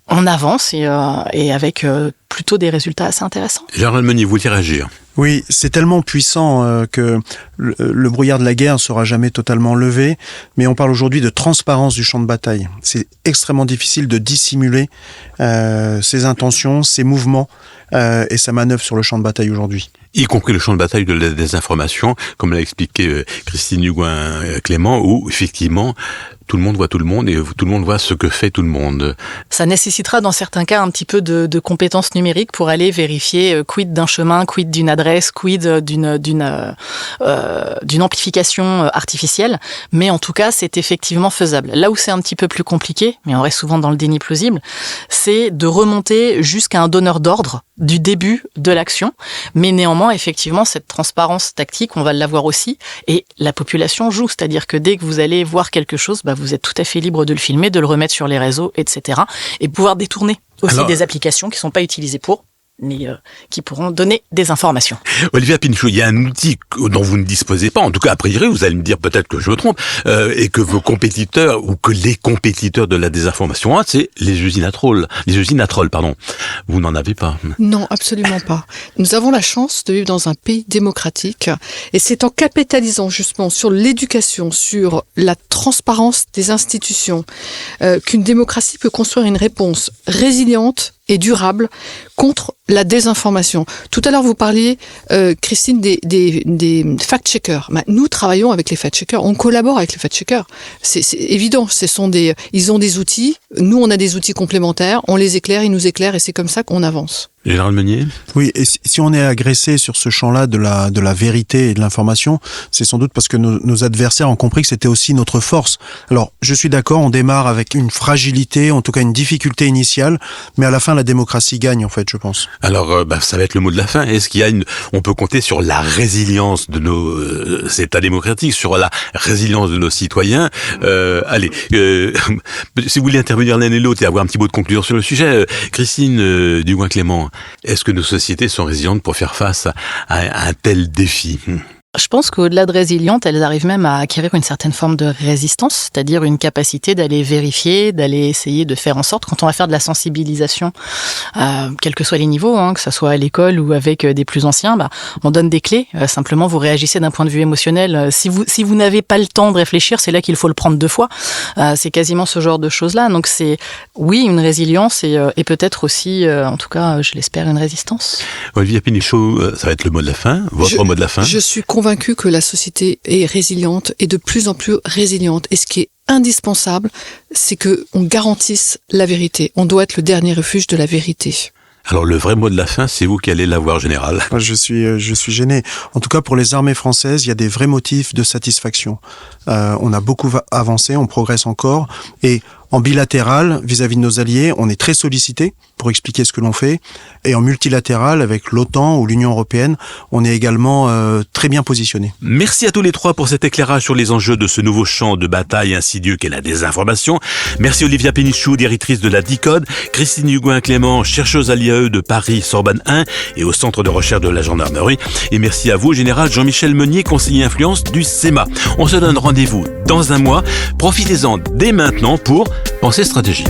On avance et avec plutôt des résultats assez intéressants. Gérald Meunier, vous voulez réagir ? Oui, c'est tellement puissant que le brouillard de la guerre ne sera jamais totalement levé, mais on parle aujourd'hui de transparence du champ de bataille. C'est extrêmement difficile de dissimuler ses intentions, ses mouvements et sa manœuvre sur le champ de bataille aujourd'hui. Y compris le champ de bataille de la désinformation, comme l'a expliqué Christine Hugoin-Clément, où effectivement tout le monde voit tout le monde et tout le monde voit ce que fait tout le monde. Ça nécessitera dans certains cas un petit peu de compétences numériques pour aller vérifier quid d'un chemin, quid d'une adresse, quid d'une amplification artificielle. Mais en tout cas, c'est effectivement faisable. Là où c'est un petit peu plus compliqué, mais on reste souvent dans le déni plausible, c'est de remonter jusqu'à un donneur d'ordre du début de l'action. Mais néanmoins, effectivement, cette transparence tactique, on va l'avoir aussi. Et la population joue, c'est-à-dire que dès que vous allez voir quelque chose, vous êtes tout à fait libre de le filmer, de le remettre sur les réseaux, etc. Et pouvoir détourner aussi des applications qui ne sont pas utilisées pour. mais qui pourront donner des informations. Olivia Pinchot, il y a un outil dont vous ne disposez pas, en tout cas a priori, vous allez me dire peut-être que je me trompe, et que vos compétiteurs ou que les compétiteurs de la désinformation ont, c'est les usines à trolls. Vous n'en avez pas. Non, absolument pas. Nous avons la chance de vivre dans un pays démocratique et c'est en capitalisant justement sur l'éducation, sur la transparence des institutions, qu'une démocratie peut construire une réponse résiliente et durable contre la désinformation. Tout à l'heure, vous parliez, Christine, des fact-checkers. Nous travaillons avec les fact-checkers, on collabore avec les fact-checkers. C'est évident, ils ont des outils, nous on a des outils complémentaires, on les éclaire, ils nous éclairent et c'est comme ça qu'on avance. Général Meunier ? Oui, et si on est agressé sur ce champ-là de la vérité et de l'information, c'est sans doute parce que nos adversaires ont compris que c'était aussi notre force. Alors, je suis d'accord, on démarre avec une fragilité, en tout cas une difficulté initiale, mais à la fin, la démocratie gagne, en fait, je pense. Alors, ça va être le mot de la fin. Est-ce qu'il y a on peut compter sur la résilience de nos États démocratiques, sur la résilience de nos citoyens? Allez, si vous voulez intervenir l'un et l'autre et avoir un petit mot de conclusion sur le sujet, Christine Dugouin-Clément, est-ce que nos sociétés sont résilientes pour faire face à un tel défi ? Je pense qu'au-delà de résilientes, elles arrivent même à acquérir une certaine forme de résistance, c'est-à-dire une capacité d'aller vérifier, d'aller essayer de faire en sorte, quand on va faire de la sensibilisation, quels que soient les niveaux, que ce soit à l'école ou avec des plus anciens, on donne des clés. Simplement, vous réagissez d'un point de vue émotionnel. Si vous n'avez pas le temps de réfléchir, c'est là qu'il faut le prendre 2 fois. C'est quasiment ce genre de choses-là. Donc c'est, oui, une résilience et peut-être aussi, en tout cas, je l'espère, une résistance. Olivia Pinchot, ça va être le mot de la fin, votre mot de la fin. Je suis convaincu que la société est résiliente et de plus en plus résiliente. Et ce qui est indispensable, c'est que on garantisse la vérité. On doit être le dernier refuge de la vérité. Alors le vrai mot de la fin, c'est vous qui allez l'avoir, Général. Je suis gêné. En tout cas, pour les armées françaises, il y a des vrais motifs de satisfaction. On a beaucoup avancé, on progresse encore. Et en bilatéral, vis-à-vis de nos alliés, on est très sollicité pour expliquer ce que l'on fait. Et en multilatéral, avec l'OTAN ou l'Union européenne, on est également très bien positionné. Merci à tous les 3 pour cet éclairage sur les enjeux de ce nouveau champ de bataille insidieux qu'est la désinformation. Merci Olivia Pinchot, directrice de la DICODE, Christine Dugouin-Clément, chercheuse à l'IAE de Paris Sorbonne 1 et au centre de recherche de la gendarmerie. Et merci à vous, Général Jean-Michel Meunier, conseiller influence du CEMA. On se donne rendez-vous dans un mois. Profitez-en dès maintenant pour Pensée stratégique.